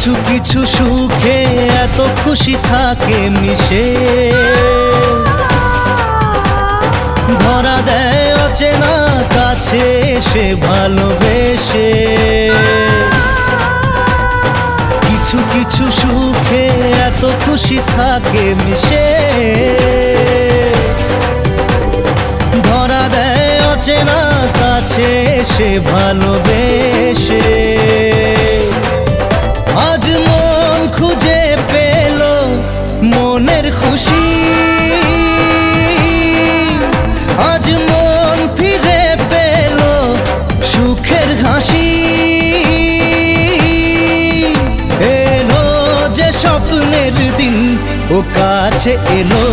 কিছু কিছু সুখে এত খুশি থাকে মিশে, ধরা দেয় অচেনা কাছে এসে ভালোবেসে। কিছু কিছু সুখে এত খুশি থাকে মিশে, ধরা দেয় অচেনা কাছে এসে ভালোবেসে। আজ মন খুঁজে পেল মনের খুশি, আজ মন ফিরে পেল সুখের হাসি। এলো যে স্বপ্নের দিন ও কাছে এলো,